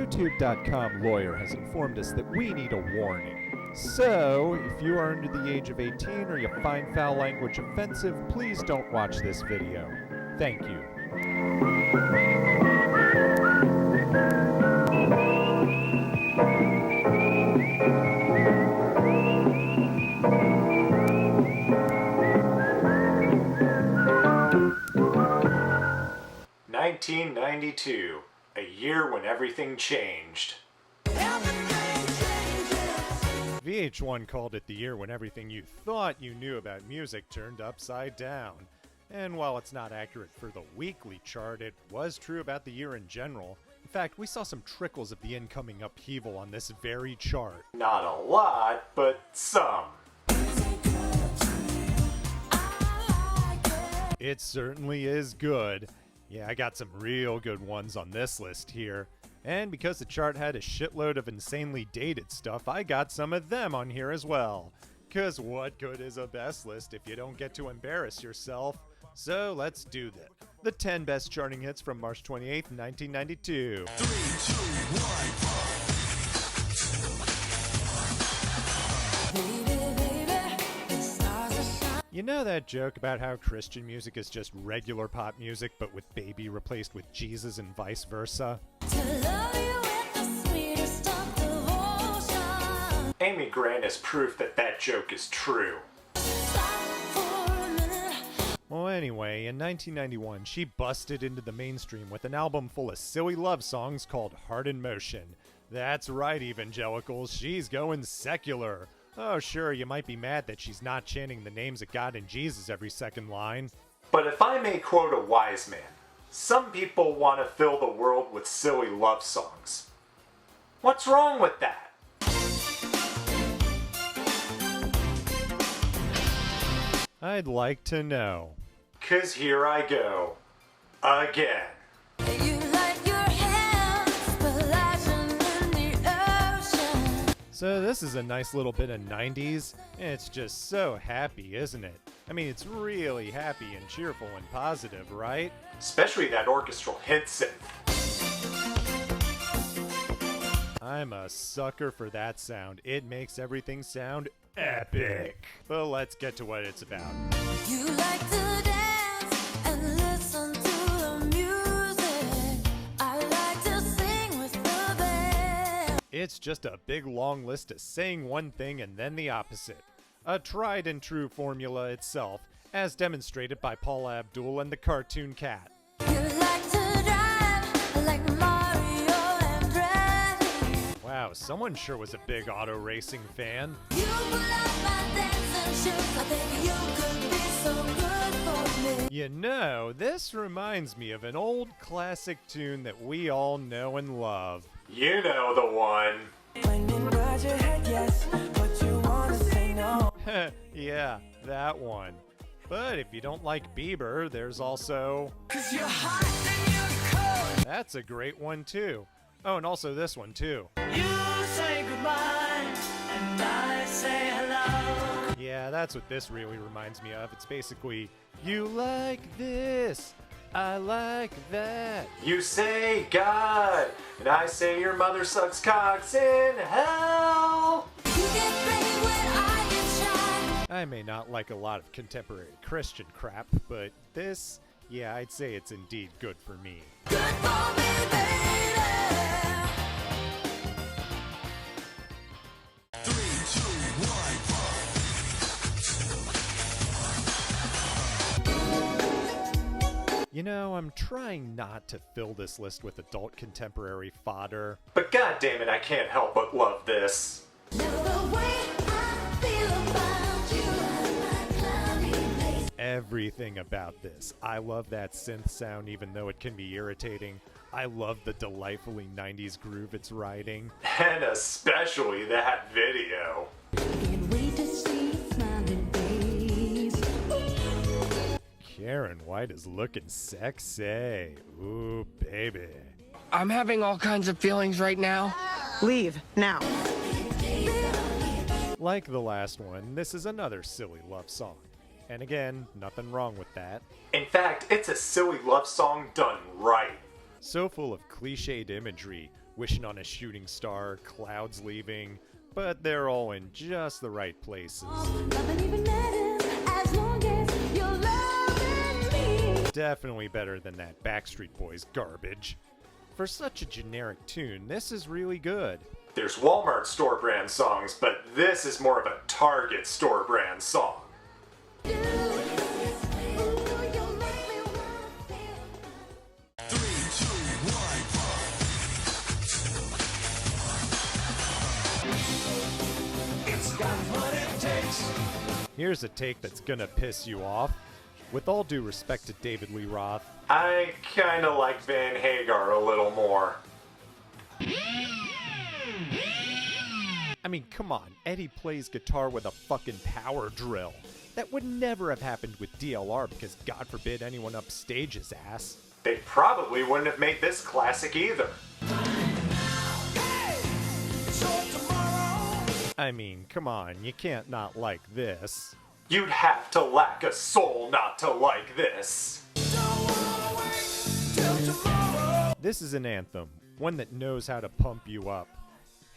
YouTube.com lawyer has informed us that we need a warning. So, if you are under the age of 18 or you find foul language offensive, please don't watch this video. Thank you. "1992, a year when everything changed." VH1 called it the year when everything you thought you knew about music turned upside down. And while it's not accurate for the weekly chart, it was true about the year in general. In fact, we saw some trickles of the incoming upheaval on this very chart. Not a lot, but some. It certainly is good. Yeah, I got some real good ones on this list here. And because the chart had a shitload of insanely dated stuff, I got some of them on here as well. 'Cause what good is a best list if you don't get to embarrass yourself? So let's do this. The 10 best charting hits from March 28th, 1992. 3, 2, 1. You know that joke about how Christian music is just regular pop music but with baby replaced with Jesus and vice versa? Amy Grant is proof that that joke is true. Well, anyway, in 1991, she busted into the mainstream with an album full of silly love songs called Heart in Motion. That's right, evangelicals, she's going secular. Oh, sure, you might be mad that she's not chanting the names of God and Jesus every second line. But if I may quote a wise man, some people want to fill the world with silly love songs. What's wrong with that? I'd like to know. 'Cause here I go. Again. So this is a nice little bit of 90s. It's just so happy, isn't it? I mean, it's really happy and cheerful and positive, right? Especially that orchestral hint synth. I'm a sucker for that sound. It makes everything sound epic. But let's get to what it's about. You like to dance and listen to the music. I like to sing with the band. It's just a big long list of saying one thing and then the opposite. A tried and true formula itself, as demonstrated by Paula Abdul and the Cartoon Cat. You like to drive like Mario and Draghi. Wow, someone sure was a big auto racing fan. You pull out my dancing shoes. I think you could be so good for me. You know, this reminds me of an old classic tune that we all know and love. You know the one. When you nod your head yes, but you wanna say no. Yeah, that one. But if you don't like Bieber, there's also... 'Cause you're hot and you're cold. That's a great one too. Oh, and also this one too. You say goodbye and I say hello. Yeah, that's what this really reminds me of. It's basically, you like this, I like that. You say God, and I say your mother sucks cocks in hell. You get ready when I get shy. I may not like a lot of contemporary Christian crap, but this, yeah, I'd say it's indeed good for me. Good for me, baby. 3, 2, 1. You know, I'm trying not to fill this list with adult contemporary fodder. But goddammit, I can't help but love this. Everything about this. I love that synth sound even though it can be irritating. I love the delightfully 90s groove it's riding. And especially that video. Karen White is looking sexy. Ooh, baby. I'm having all kinds of feelings right now. Leave now. Like the last one, this is another silly love song. And again, nothing wrong with that. In fact, it's a silly love song done right. So full of cliched imagery, Wishing on a Shooting Star, Clouds Leaving, but they're all in just the right places. Definitely better than that Backstreet Boys garbage. For such a generic tune, this is really good. There's Walmart store brand songs, but this is more of a Target store brand song. Here's a take that's gonna piss you off. With all due respect to David Lee Roth, I kinda like Van Hagar a little more. I mean, come on, Eddie plays guitar with a fucking power drill. That would never have happened with DLR because God forbid anyone upstage his ass. They probably wouldn't have made this classic either. I mean, come on, you can't not like this. You'd have to lack a soul not to like this. This is an anthem, one that knows how to pump you up.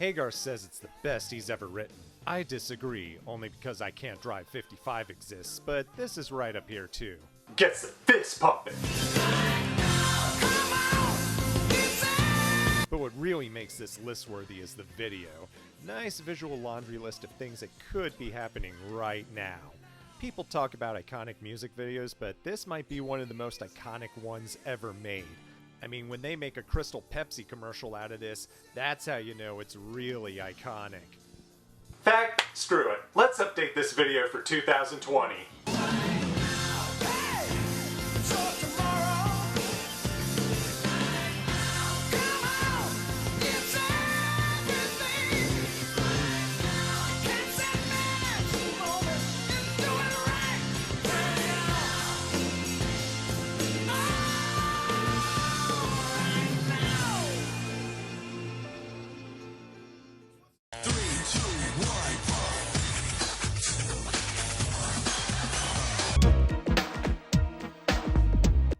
Hagar says it's the best he's ever written. I disagree, only because I Can't Drive 55 exists, but this is right up here too. Gets the fist pumping. But what really makes this list worthy is the video. Nice visual laundry list of things that could be happening right now. People talk about iconic music videos, but this might be one of the most iconic ones ever made. I mean, when they make a Crystal Pepsi commercial out of this, that's how you know it's really iconic. Fact, screw it. Let's update this video for 2020.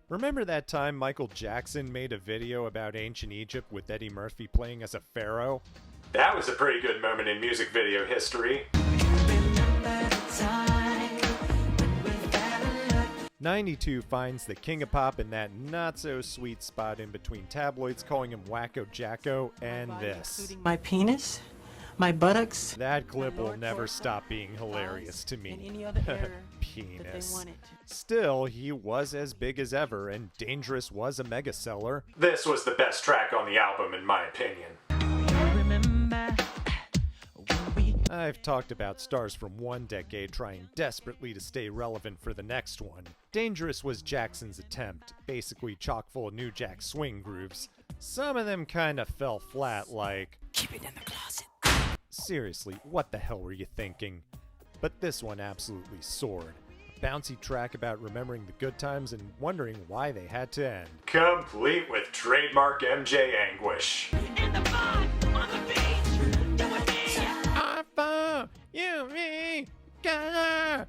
Remember that time Michael Jackson made a video about ancient Egypt with Eddie Murphy playing as a pharaoh? That was a pretty good moment in music video history. 92 finds the king of pop in that not-so-sweet spot in between tabloids calling him Wacko Jacko and this. Including my penis, my buttocks. That clip will never stop being hilarious to me. Any other error Penis. that they wanted. Still, he was as big as ever, and Dangerous was a mega seller. This was the best track on the album, in my opinion. I've talked about stars from one decade trying desperately to stay relevant for the next one. Dangerous was Jackson's attempt, basically chock full of New Jack swing grooves. Some of them kinda fell flat, like, Keep it in the closet. seriously, what the hell were you thinking? But this one absolutely soared. A bouncy track about remembering the good times and wondering why they had to end. Complete with trademark MJ anguish. In the bar, on the beach, you and me. I found you, me, together.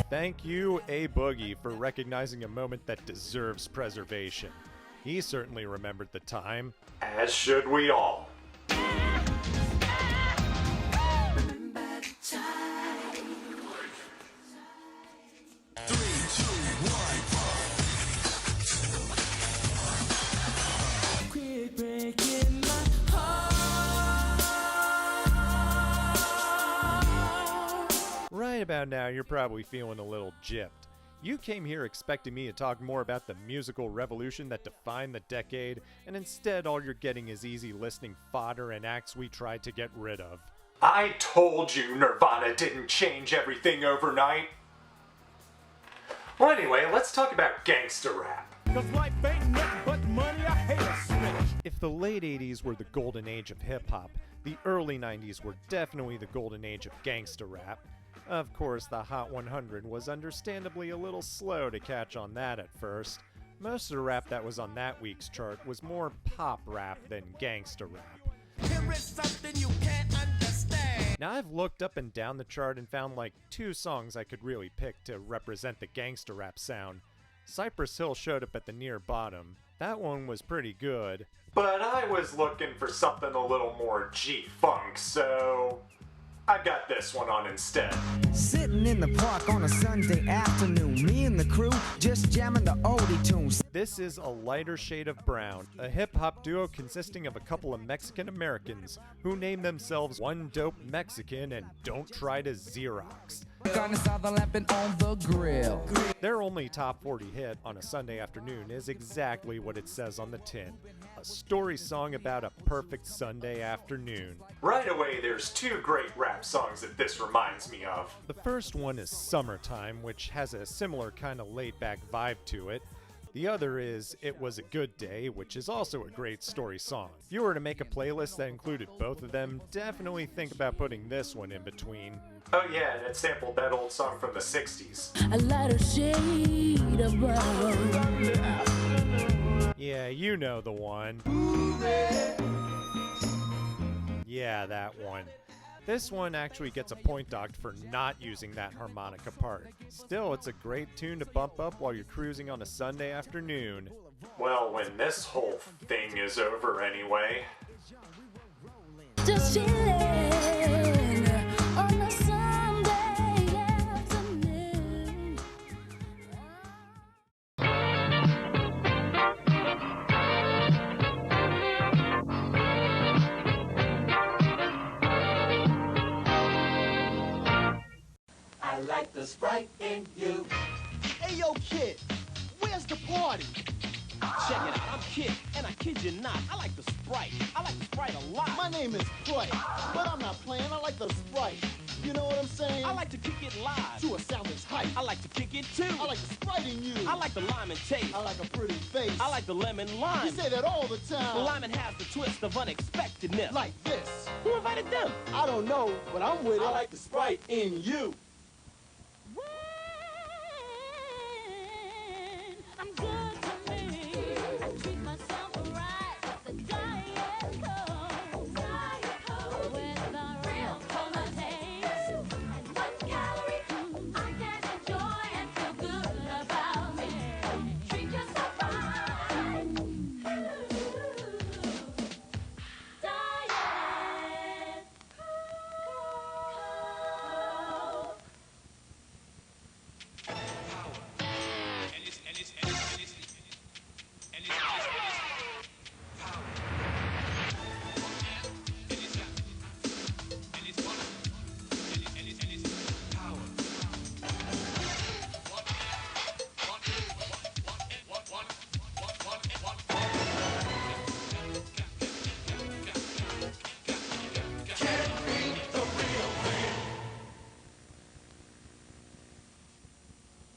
Thank you, A Boogie, for recognizing a moment that deserves preservation. He certainly remembered the time. As should we all. Right about now, you're probably feeling a little gypped. You came here expecting me to talk more about the musical revolution that defined the decade, and instead all you're getting is easy listening fodder and acts we tried to get rid of. I told you Nirvana didn't change everything overnight. Well, anyway, let's talk about gangsta rap. 'Cause life ain't nothing but money, I hate a snitch. If the late 80s were the golden age of hip-hop, the early 90s were definitely the golden age of gangsta rap. Of course, the Hot 100 was understandably a little slow to catch on that at first. Most of the rap that was on that week's chart was more pop rap than gangsta rap. Here is something you can't understand. Now, I've looked up and down the chart and found like 2 songs I could really pick to represent the gangsta rap sound. Cypress Hill showed up at the near bottom. That one was pretty good. But I was looking for something a little more G-funk, so I got this one on instead. Sitting in the park on a Sunday afternoon, me and the crew just jamming the oldie tunes. This is A Lighter Shade of Brown, a hip-hop duo consisting of a couple of Mexican Americans who name themselves One Dope Mexican and don't try to Xerox. On the grill. Their only top 40 hit on a Sunday afternoon is exactly what it says on the tin. A story song about a perfect Sunday afternoon. Right away, there's two great rap songs that this reminds me of. The first one is Summertime, which has a similar kind of laid-back vibe to it. The other is It Was a Good Day, which is also a great story song. If you were to make a playlist that included both of them, definitely think about putting this one in between. Oh yeah, and it sampled that old song from the 60s. A lighter shade of brown. Yeah, you know the one. Yeah, that one. This one actually gets a point docked for not using that harmonica part. Still, it's a great tune to bump up while you're cruising on a Sunday afternoon. Well, when this whole thing is over anyway. Just chillin' on a Sunday afternoon. I like the Sprite in you. Hey, yo, kid, where's the party? Check it out, I'm Kid, and I kid you not, I like the Sprite. I like the Sprite a lot. My name is Sprite, but I'm not playing, I like the Sprite. You know what I'm saying? I like to kick it live. To a sound that's hype. I like to kick it too. I like the Sprite in you. I like the lime and taste. I like a pretty face. I like the lemon lime. You say that all the time. The lemon has the twist of unexpectedness. Like this. Who invited them? I don't know, but I'm with it. I like the Sprite in you. I'm good to me. Treat myself right. The diet coke. With the real cola taste. And 1 calorie I can enjoy and feel good about me. Treat yourself right. Diet Coke.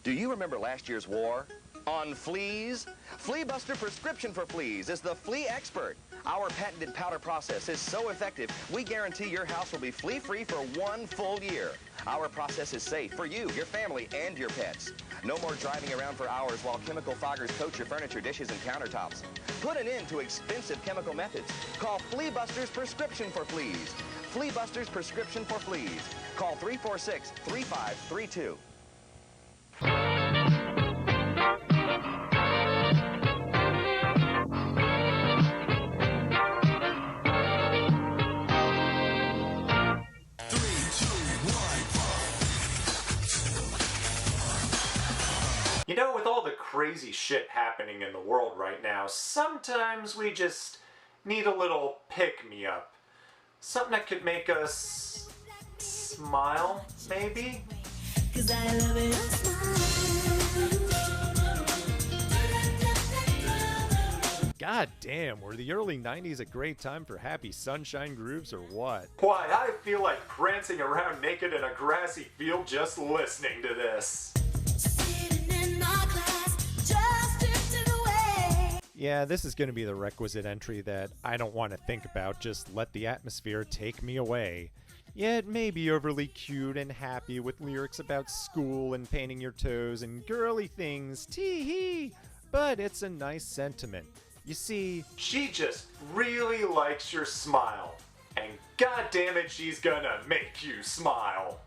Do you remember last year's war on fleas? Flea Buster Prescription for Fleas is the flea expert. Our patented powder process is so effective, we guarantee your house will be flea-free for 1 full year. Our process is safe for you, your family, and your pets. No more driving around for hours while chemical foggers coat your furniture, dishes, and countertops. Put an end to expensive chemical methods. Call Flea Buster's Prescription for Fleas. Flea Buster's Prescription for Fleas. Call 346-3532. You know, with all the crazy shit happening in the world right now, sometimes we just need a little pick-me-up. Something that could make us smile, maybe? 'Cause I love it, I smile. God damn, were the early 90s a great time for happy sunshine grooves or what? Why, I feel like prancing around naked in a grassy field just listening to this. Sitting in my class, just drifting away. Yeah, this is going to be the requisite entry that I don't want to think about, just let the atmosphere take me away. Yeah, it may be overly cute and happy with lyrics about school and painting your toes and girly things, tee-hee, but it's a nice sentiment. You see, She just really likes your smile. And goddammit, she's gonna make you smile.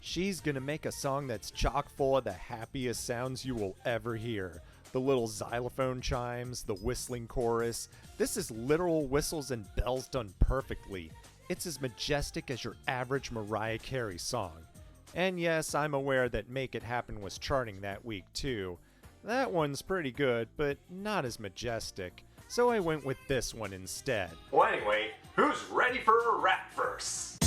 She's gonna make a song that's chock full of the happiest sounds you will ever hear. The little xylophone chimes, the whistling chorus. This is literal whistles and bells done perfectly. It's as majestic as your average Mariah Carey song. And yes, I'm aware that Make It Happen was charting that week too. That one's pretty good, but not as majestic. So I went with this one instead. Well, anyway, who's ready for a rap verse?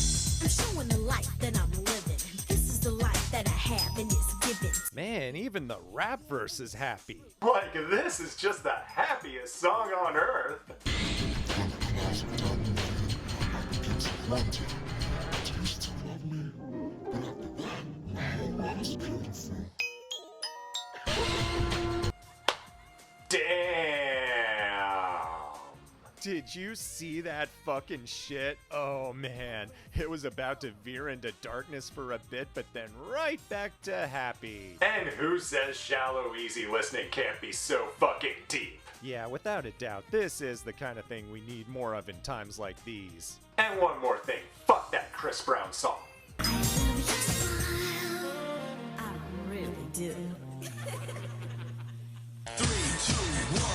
I'm showing the life that I'm living. This is the life that I have and it's given. Man, even the rap verse is happy. Like, this is just the happiest song on earth. Damn! Did you see that fucking shit? Oh man, it was about to veer into darkness for a bit, but then right back to happy. And who says shallow, easy listening can't be so fucking deep? Yeah, without a doubt, this is the kind of thing we need more of in times like these. And one more thing, fuck that Chris Brown song. I love your smile. I really do. 3, 2, 1.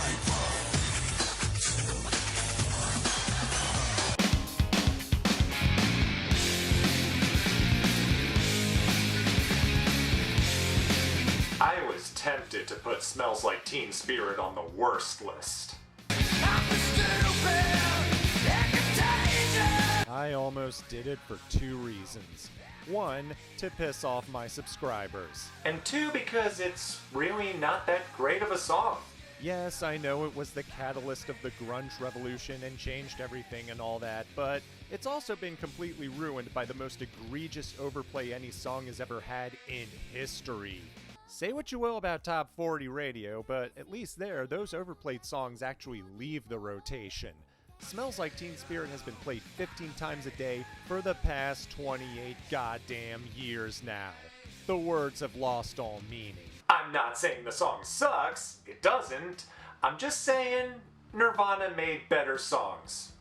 I was tempted to put Smells Like Teen Spirit on the worst list. I almost did it for two reasons. One, to piss off my subscribers. And two, because it's really not that great of a song. Yes, I know it was the catalyst of the grunge revolution and changed everything and all that, but it's also been completely ruined by the most egregious overplay any song has ever had in history. Say what you will about Top 40 radio, but at least there, those overplayed songs actually leave the rotation. Smells Like Teen Spirit has been played 15 times a day for the past 28 goddamn years now. The words have lost all meaning. I'm not saying the song sucks, it doesn't. I'm just saying Nirvana made better songs.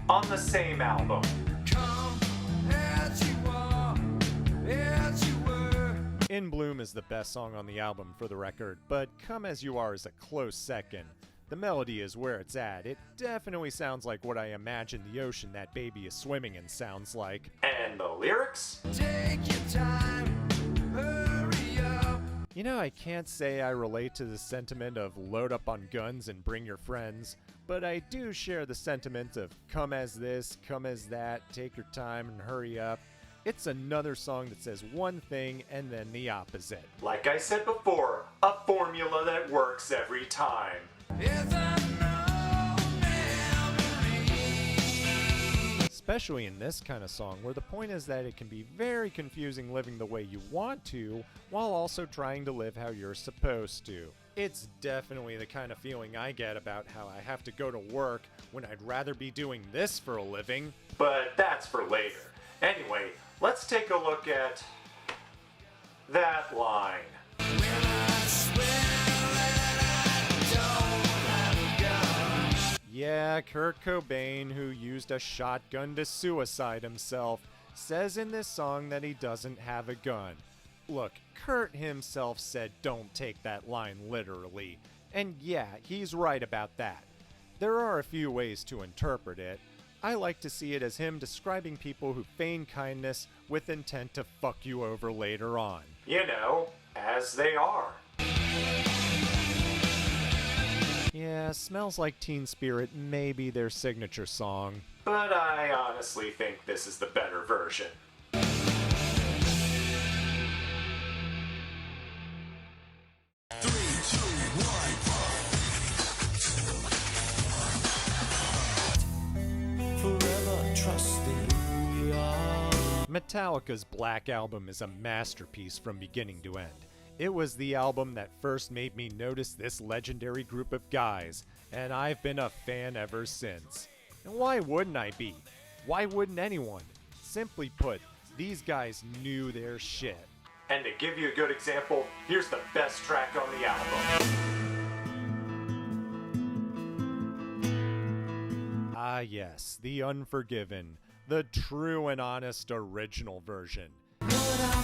On the same album. Come as you are, as you were. In Bloom is the best song on the album for the record, but Come As You Are is a close second. The melody is where it's at. It definitely sounds like what I imagine the ocean that baby is swimming in sounds like. And the lyrics? Take your time, hurry up. You know, I can't say I relate to the sentiment of load up on guns and bring your friends, but I do share the sentiment of come as this, come as that, take your time and hurry up. It's another song that says one thing and then the opposite. Like I said before, a formula that works every time. Is there no memory? Especially in this kind of song, where the point is that it can be very confusing living the way you want to, while also trying to live how you're supposed to. It's definitely the kind of feeling I get about how I have to go to work when I'd rather be doing this for a living. But that's for later. Anyway, let's take a look at that line. Yeah, Kurt Cobain, who used a shotgun to suicide himself, says in this song that he doesn't have a gun. Look, Kurt himself said don't take that line literally. And yeah, he's right about that. There are a few ways to interpret it. I like to see it as him describing people who feign kindness with intent to fuck you over later on. You know, as they are. Yeah, Smells Like Teen Spirit may be their signature song. But I honestly think this is the better version. Metallica's Black Album is a masterpiece from beginning to end. It was the album that first made me notice this legendary group of guys, and I've been a fan ever since. And why wouldn't I be? Why wouldn't anyone? Simply put, these guys knew their shit. And to give you a good example, here's the best track on the album. Ah yes, The Unforgiven, the true and honest original version. What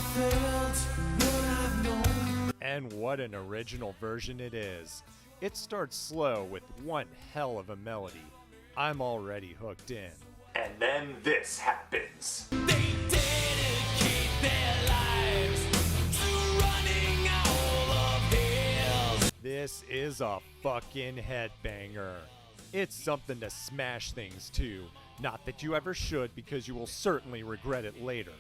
And what an original version it is. It starts slow with one hell of a melody. I'm already hooked in. And then this happens. They dedicate their lives to running all of hills. This is a fucking headbanger. It's something to smash things to. Not that you ever should, because you will certainly regret it later.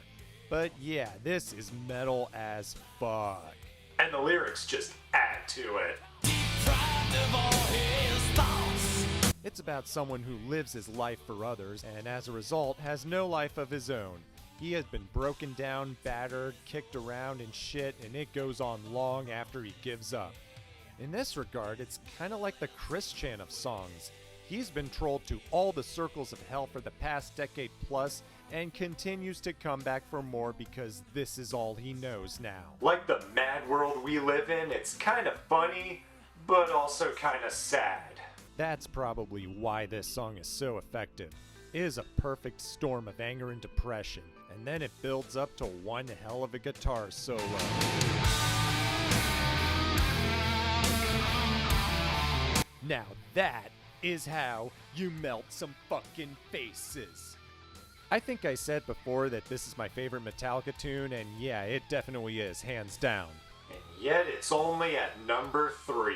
But yeah, this is metal as fuck. And the lyrics just add to it. Deprived of all his thoughts. It's about someone who lives his life for others and as a result has no life of his own. He has been broken down, battered, kicked around and shit, and it goes on long after he gives up. In this regard, it's kinda like the Chris Chan of songs. He's been trolled to all the circles of hell for the past decade plus and continues to come back for more because this is all he knows now. Like the mad world we live in, it's kind of funny, but also kind of sad. That's probably why this song is so effective. It is a perfect storm of anger and depression, and then it builds up to one hell of a guitar solo. Now that is how you melt some fucking faces. I think I said before that this is my favorite Metallica tune, and yeah, it definitely is, hands down. And yet it's only at number 3.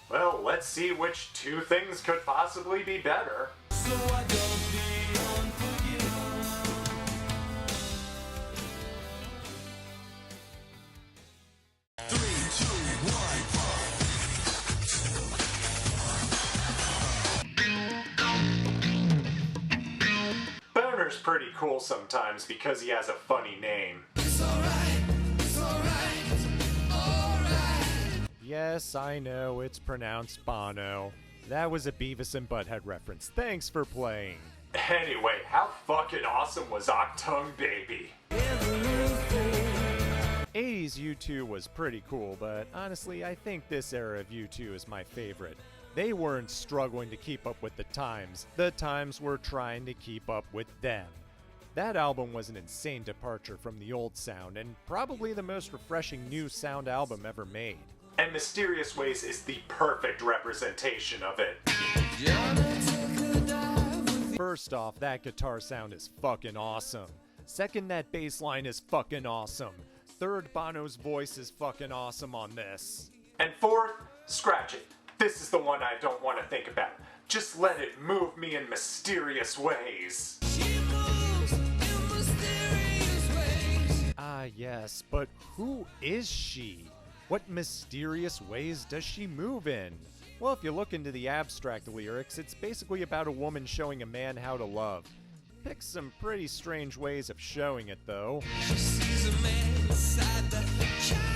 Well, let's see which two things could possibly be better. So I don't be unforgiven. Boner's pretty cool sometimes because he has a funny name. It's alright, it's alright, alright. Yes, I know, it's pronounced Bono. That was a Beavis and Butthead reference. Thanks for playing. Anyway, how fucking awesome was Octung Baby? 80s U2 was pretty cool, but honestly, I think this era of U2 is my favorite. They weren't struggling to keep up with the times were trying to keep up with them. That album was an insane departure from the old sound, and probably the most refreshing new sound album ever made. And Mysterious Ways is the perfect representation of it. First off, that guitar sound is fucking awesome. Second, that bass line is fucking awesome. Third, Bono's voice is fucking awesome on this. And fourth, scratch it. This is the one I don't want to think about. Just let it move me in mysterious ways. She moves in mysterious ways. Ah, yes, but who is she? What mysterious ways does she move in? Well, if you look into the abstract lyrics, it's basically about a woman showing a man how to love. Picks some pretty strange ways of showing it, though. She sees a man beside the child.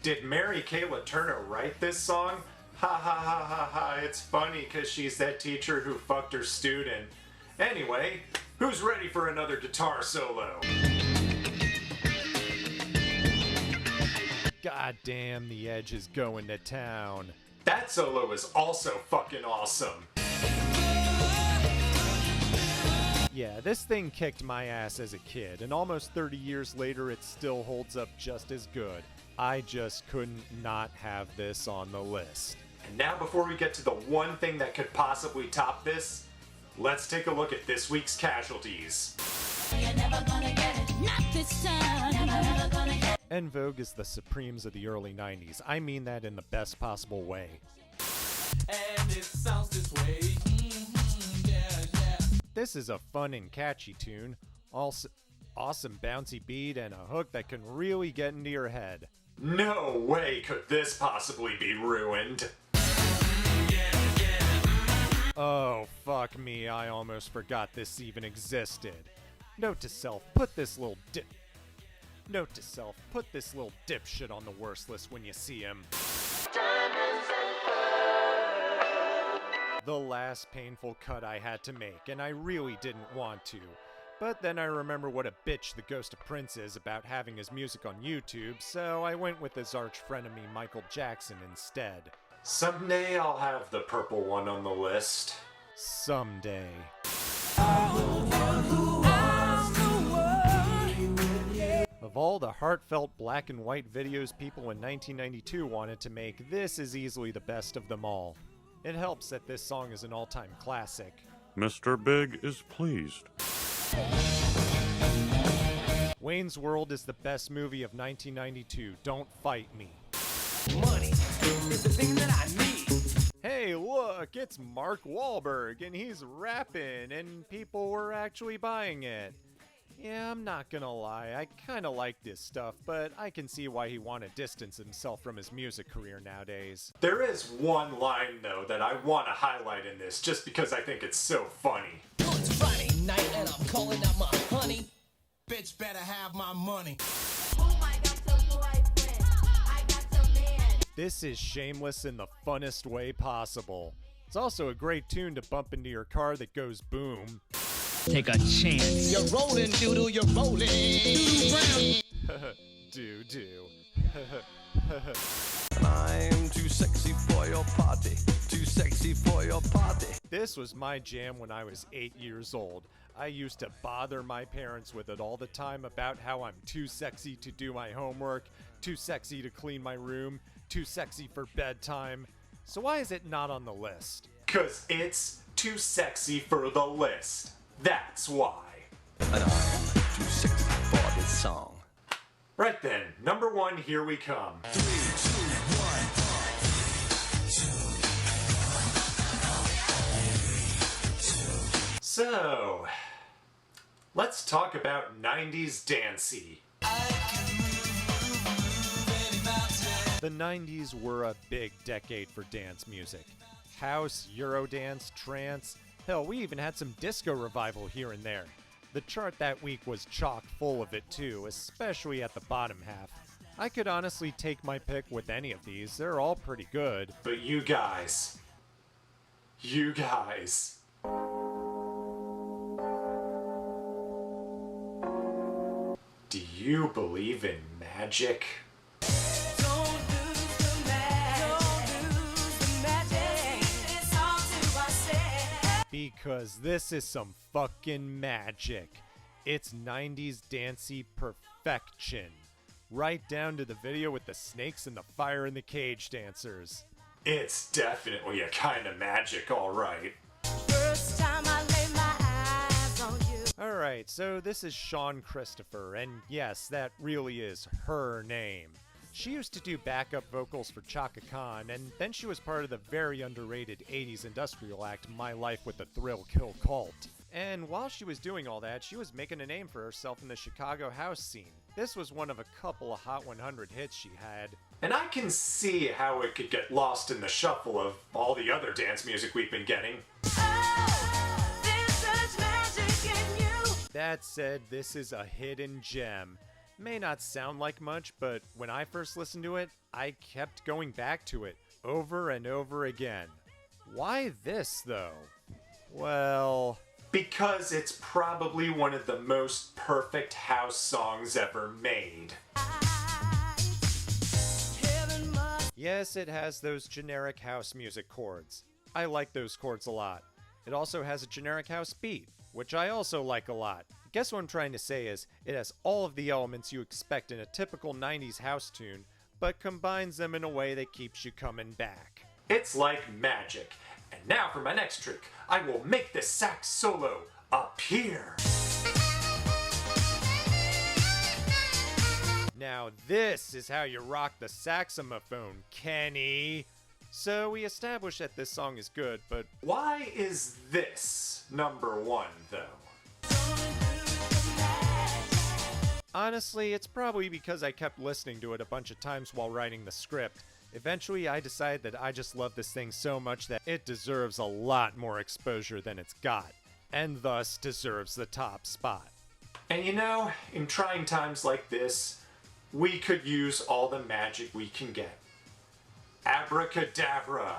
Did Mary Kay Letourneau write this song? Ha ha ha ha ha, it's funny cause she's that teacher who fucked her student. Anyway, who's ready for another guitar solo? God damn, the Edge is going to town. That solo is also fucking awesome. Yeah, this thing kicked my ass as a kid, and almost 30 years later it still holds up just as good. I just couldn't not have this on the list. And now before we get to the one thing that could possibly top this, let's take a look at this week's casualties. You're never gonna get it, not this time. You're never gonna get it. En Vogue is the Supremes of the early 90s. I mean that in the best possible way. And it sounds this way. Yeah, yeah. This is a fun and catchy tune. Also, awesome bouncy beat and a hook that can really get into your head. No way could this possibly be ruined. Oh, fuck me, I almost forgot this even existed. Note to self, put this little dipshit on the worst list when you see him. The last painful cut I had to make, and I really didn't want to. But then I remember what a bitch the Ghost of Prince is about having his music on YouTube, so I went with his arch frenemy Michael Jackson instead. Someday I'll have the purple one on the list. Someday. Of all the heartfelt black and white videos people in 1992 wanted to make, this is easily the best of them all. It helps that this song is an all-time classic. Mr. Big is pleased. Wayne's World is the best movie of 1992. Don't fight me. Money is the thing that I need. Hey, look, it's Mark Wahlberg, and he's rapping, and people were actually buying it. Yeah, I'm not gonna lie, I kinda like this stuff, but I can see why he wanted to distance himself from his music career nowadays. There is one line, though, that I want to highlight in this, just because I think it's so funny. Well, it's Friday night and I'm calling out my honey. Bitch better have my money. This is shameless in the funnest way possible. It's also a great tune to bump into your car that goes boom. Take a chance. You're rolling, doodle, you're rolling. Do. I'm too sexy for your party. Too sexy for your party. This was my jam when I was 8 years old. I used to bother my parents with it all the time about how I'm too sexy to do my homework, too sexy to clean my room, too sexy for bedtime. So why is it not on the list? 'Cause it's too sexy for the list. That's why. And I'm too sexy for this song. Right then, number one, here we come. 3, 2, 1. So, let's talk about 90s dancey. The 90s were a big decade for dance music. House, Eurodance, trance, hell, we even had some disco revival here and there. The chart that week was chock full of it too, especially at the bottom half. I could honestly take my pick with any of these, they're all pretty good. But you guys. Do you believe in magic? Because this is some fucking magic. It's 90s dancey perfection. Right down to the video with the snakes and the fire in the cage dancers. It's definitely a kind of magic, alright. First time I lay my eyes on you. Alright, so this is Sean Christopher, and yes, that really is her name. She used to do backup vocals for Chaka Khan, and then she was part of the very underrated 80s industrial act My Life with the Thrill Kill Cult. And while she was doing all that, she was making a name for herself in the Chicago house scene. This was one of a couple of Hot 100 hits she had. And I can see how it could get lost in the shuffle of all the other dance music we've been getting. Oh, there's such magic in you. That said, this is a hidden gem. May not sound like much, but when I first listened to it, I kept going back to it over and over again. Why this, though? Well, Because it's probably one of the most perfect house songs ever made. yes, it has those generic house music chords. I like those chords a lot. It also has a generic house beat, which I also like a lot. I guess what I'm trying to say is, it has all of the elements you expect in a typical 90s house tune, but combines them in a way that keeps you coming back. It's like magic. And now for my next trick. I will make this sax solo appear. Now this is how you rock the saxophone, Kenny. So we established that this song is good, but Why is this number one, though? honestly, it's probably because I kept listening to it a bunch of times while writing the script. Eventually, I decided that I just love this thing so much that it deserves a lot more exposure than it's got, and thus deserves the top spot. And you know, in trying times like this, we could use all the magic we can get. Abracadabra!